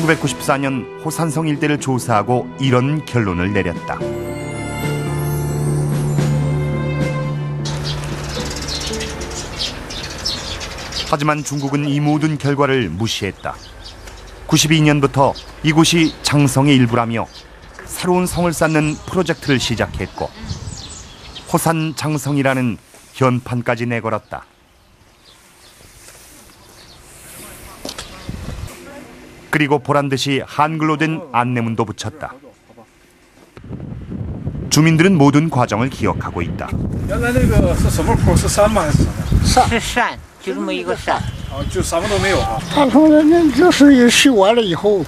1994년 호산성 일대를 조사하고 이런 결론을 내렸다. 하지만 중국은 이 모든 결과를 무시했다. 92년부터 이곳이 장성의 일부라며 새로운 성을 쌓는 프로젝트를 시작했고 호산 장성이라는 현판까지 내걸었다. 그리고 보란듯이 한글로 된 안내문도 붙였다. 주민들은 모든 과정을 기억하고 있다. 原来那个是什么坡？是山吗？还是什么？是山，就这么一个山。就什么都没有啊。他从那就是修完了以后，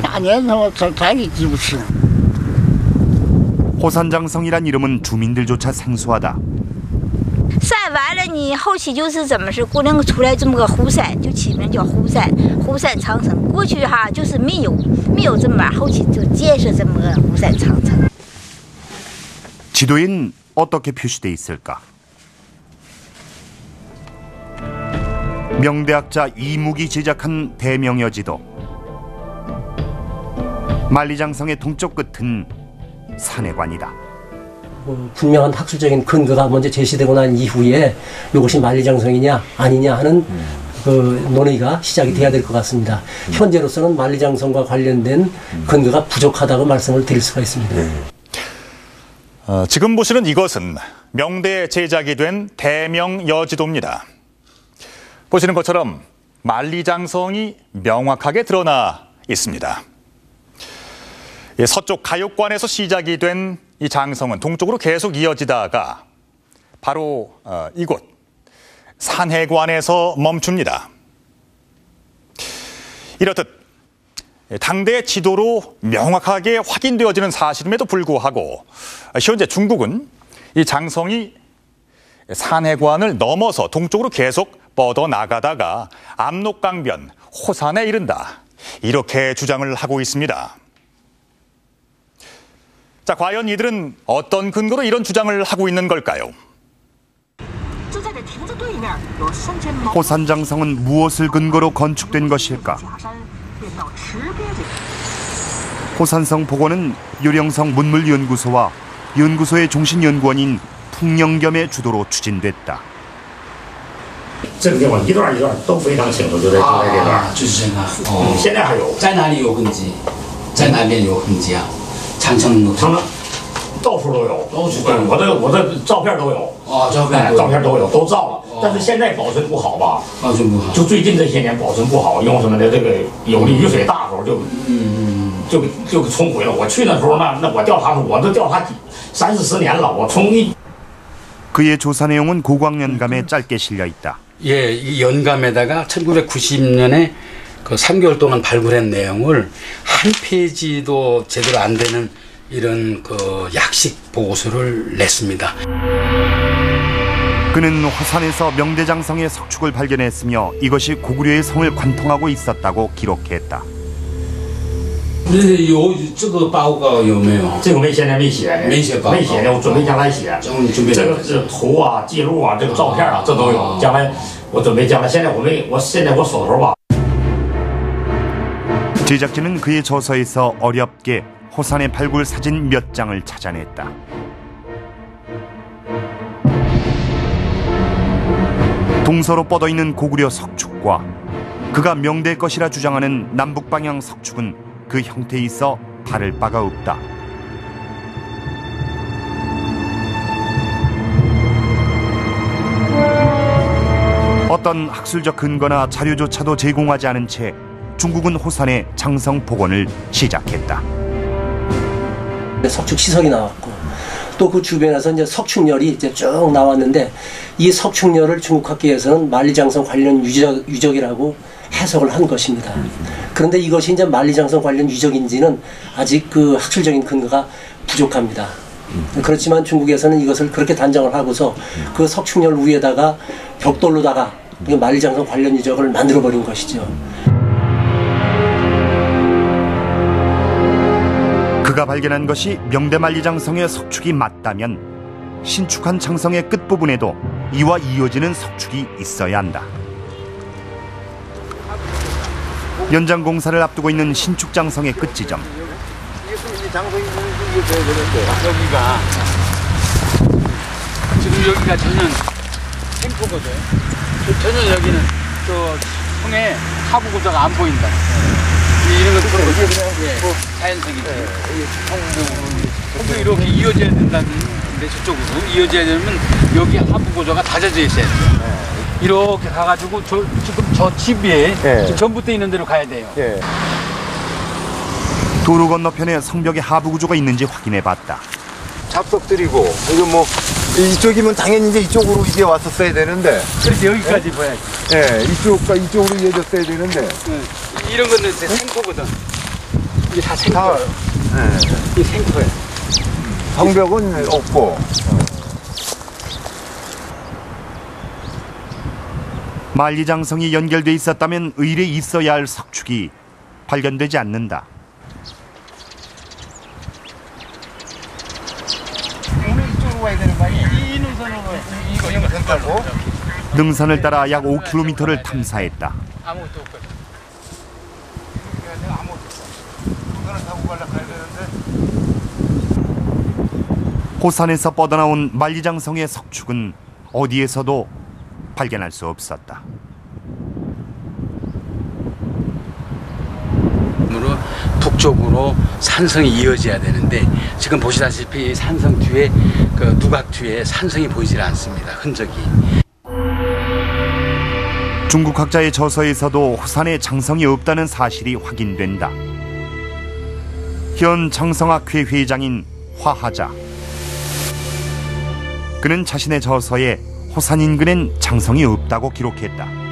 大年头咱也记不清。 호산장성이란 이름은 주민들조차 생소하다. 山完了，你后期就是怎么是姑娘出来这么个湖山，就起名叫湖山，湖山长城。过去哈就是没有这么，后期就建设这么个湖山长城。 지도엔 어떻게 표시돼 있을까? 명대학자 이묵이 제작한 대명여지도. 만리장성의 동쪽 끝은 산해관이다. 분명한 학술적인 근거가 먼저 제시되고 난 이후에 이것이 만리장성이냐 아니냐 하는 그 논의가 시작이 돼야 될 것 같습니다. 현재로서는 만리장성과 관련된 근거가 부족하다고 말씀을 드릴 수가 있습니다. 지금 보시는 이것은 명대에 제작이 된 대명여지도입니다. 보시는 것처럼 만리장성이 명확하게 드러나 있습니다. 서쪽 가욕관에서 시작이 된 이 장성은 동쪽으로 계속 이어지다가 바로 이곳 산해관에서 멈춥니다. 이렇듯 당대의 지도로 명확하게 확인되어지는 사실임에도 불구하고 현재 중국은 이 장성이 산해관을 넘어서 동쪽으로 계속 뻗어나가다가 압록강변 호산에 이른다. 이렇게 주장을 하고 있습니다. 자, 과연 이들은 어떤 근거로 이런 주장을 하고 있는 걸까요? 호산장성은 무엇을 근거로 건축된 것일까? 호산성 복원은 유령성 문물연구소와 연구소의 종신연구원인 풍영겸의 주도로 추진됐다. 这个地方一段一段都非常清楚，就在这段，就是这个。哦，现在还有，在哪里有痕迹？在哪边有痕迹啊？长城到处都有，我的照片都有。哦，照片都有，都照了。但是现在保存不好吧？保存不好。就最近这些年保存不好，因为什么呢？这个有的雨水大时候就给冲毁了。我去那时候那我调查我都调查30-40年了，我从一。 그의 조사 내용은 고광연감에 짧게 실려 있다. 예, 이 연감에다가 1990년에 그 3개월 동안 발굴한 내용을 한 페이지도 제대로 안 되는 이런 그 약식 보고서를 냈습니다. 그는 화산에서 명대장성의 석축을 발견했으며 이것이 고구려의 성을 관통하고 있었다고 기록했다. 有这个报告有没有？这个现在没写呢，我准备将来写。这个是图啊、记录啊、这个照片啊，这都有。将来我准备将来，现在我手头吧。 제작진은 그의 저서에서 어렵게 호산의 발굴 사진 몇 장을 찾아냈다. 동서로 뻗어있는 고구려 석축과 그가 명대의 것이라 주장하는 남북방향 석축은 그 형태에 있어 다를 바가 없다. 어떤 학술적 근거나 자료조차도 제공하지 않은 채 중국은 호산의 장성 복원을 시작했다. 석축 시석이 나왔고 또 그 주변에서 이제 석축열이 이제 쭉 나왔는데 이 석축열을 중국학계에서는 만리장성 관련 유적이라고 해석을 한 것입니다. 그런데 이것이 이제 만리장성 관련 유적인지는 아직 그 학술적인 근거가 부족합니다. 그렇지만 중국에서는 이것을 그렇게 단정을 하고서 그 석축열 위에다가 벽돌로다가 만리장성 관련 유적을 만들어 버린 것이죠. 그가 발견한 것이 명대 만리장성의 석축이 맞다면 신축한 장성의 끝부분에도 이와 이어지는 석축이 있어야 한다. 연장 공사를 앞두고 있는 신축장성의 끝지점. 여기가 지금 여기가 전년 탱커거든. 전년 여기는 저 형의 하부 구조가 안 보인다. 이런 것들은 그냥 자연석이지. 또 이렇게 이어져야 된다는데 저쪽으로 이어져야 되면 여기 하부 구조가 다져져 있어야 돼요. 이렇게 가가지고 지금 저 집에 지금 전봇대 있는 데로 가야 돼요. 도로 건너편에 성벽의 하부 구조가 있는지 확인해봤다. 잡석들이고 이거 뭐 이쪽이면 당연히 이제 이쪽으로 이제 왔었어야 되는데. 그렇지 여기까지 봐야지. 이쪽으로 이어졌어야 되는데. 이런 거는 생코거든. 이게 다 생코야. 이게 생코야. 성벽은 없고. 만리장성이 연결돼 있었다면 의뢰 있어야 할 석축이 발견되지 않는다. 이쪽으로 와야 되는 거 아니야? 이 능선으로 이거 된다고? 능선을 따라 약 5km를 탐사했다. 아무것도 없고. 내가 아무것도 없어. 능선을 타고 가야 되는데. 호산에서 뻗어나온 만리장성의 석축은 어디에서도 발견할 수 없었다. 북쪽으로 산성이 이어져야 되는데 지금 보시다시피 산성 뒤에 그 누각 뒤에 산성이 보이질 않습니다. 흔적이. 중국 학자의 저서에서도 호산에 장성이 없다는 사실이 확인된다. 현 장성학회 회장인 화하자. 그는 자신의 저서에 호산 인근엔 장성이 없다고 기록했다.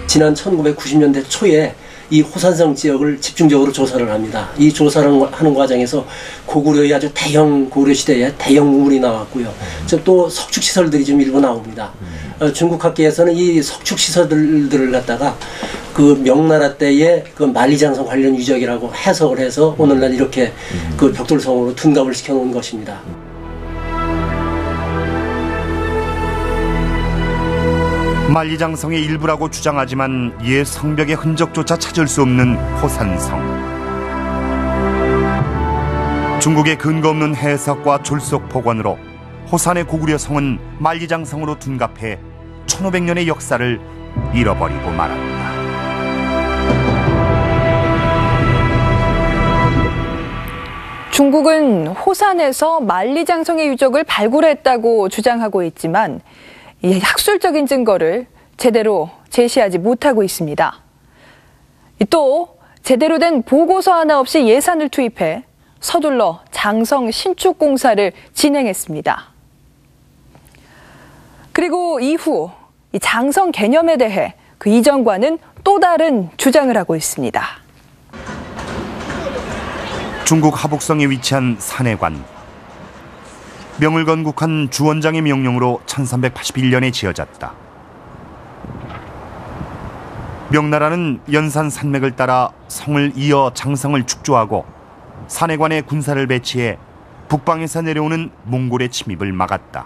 지난 1990년대 초에 이 호산성 지역을 집중적으로 조사를 합니다. 이 조사를 하는 과정에서 고구려의 아주 대형 고구려 시대에 대형 우물이 나왔고요. 또 석축 시설들이 좀 일부 나옵니다. 중국 학계에서는 이 석축 시설들을 갖다가 그 명나라 때의 그 만리장성 관련 유적이라고 해석을 해서 오늘날 이렇게 그 벽돌성으로 둔갑을 시켜놓은 것입니다. 만리장성의 일부라고 주장하지만 옛 성벽의 흔적조차 찾을 수 없는 호산성. 중국의 근거 없는 해석과 졸속 폭언으로 호산의 고구려 성은 만리장성으로 둔갑해 1500년의 역사를 잃어버리고 말았다. 중국은 호산에서 만리장성의 유적을 발굴했다고 주장하고 있지만 이 학술적인 증거를 제대로 제시하지 못하고 있습니다. 또 제대로 된 보고서 하나 없이 예산을 투입해 서둘러 장성 신축 공사를 진행했습니다. 그리고 이후 이 장성 개념에 대해 그 이전과는 또 다른 주장을 하고 있습니다. 중국 하북성에 위치한 산해관. 명을 건국한 주원장의 명령으로 1381년에 지어졌다. 명나라는 연산 산맥을 따라 성을 이어 장성을 축조하고 산해관에 군사를 배치해 북방에서 내려오는 몽골의 침입을 막았다.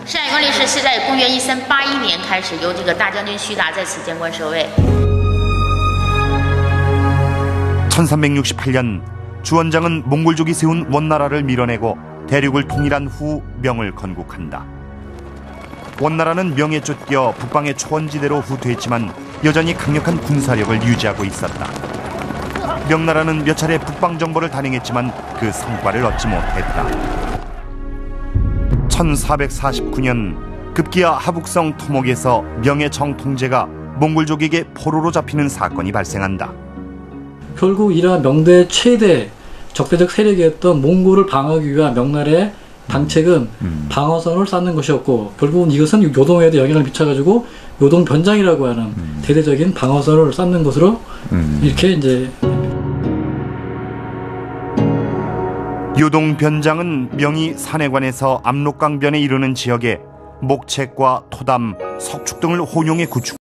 山海关历史是在公元1381年开始，由这个大将军徐达在此监关守卫。 1368년 주원장은 몽골족이 세운 원나라를 밀어내고 대륙을 통일한 후 명을 건국한다. 원나라는 명에 쫓겨 북방의 초원지대로 후퇴했지만 여전히 강력한 군사력을 유지하고 있었다. 명나라는 몇 차례 북방 정보를 단행했지만 그 성과를 얻지 못했다. 1449년 급기야 하북성 토목에서 명의 정통제가 몽골족에게 포로로 잡히는 사건이 발생한다. 결국 이러한 명대의 최대 적대적 세력이었던 몽골을 방어하기 위한 명나라의 방책은 방어선을 쌓는 것이었고 결국은 이것은 요동에도 영향을 미쳐가지고 요동 변장이라고 하는 대대적인 방어선을 쌓는 것으로 이렇게 이제 요동 변장은 명이 산해관에서 압록강변에 이르는 지역에 목책과 토담, 석축 등을 혼용해 구축.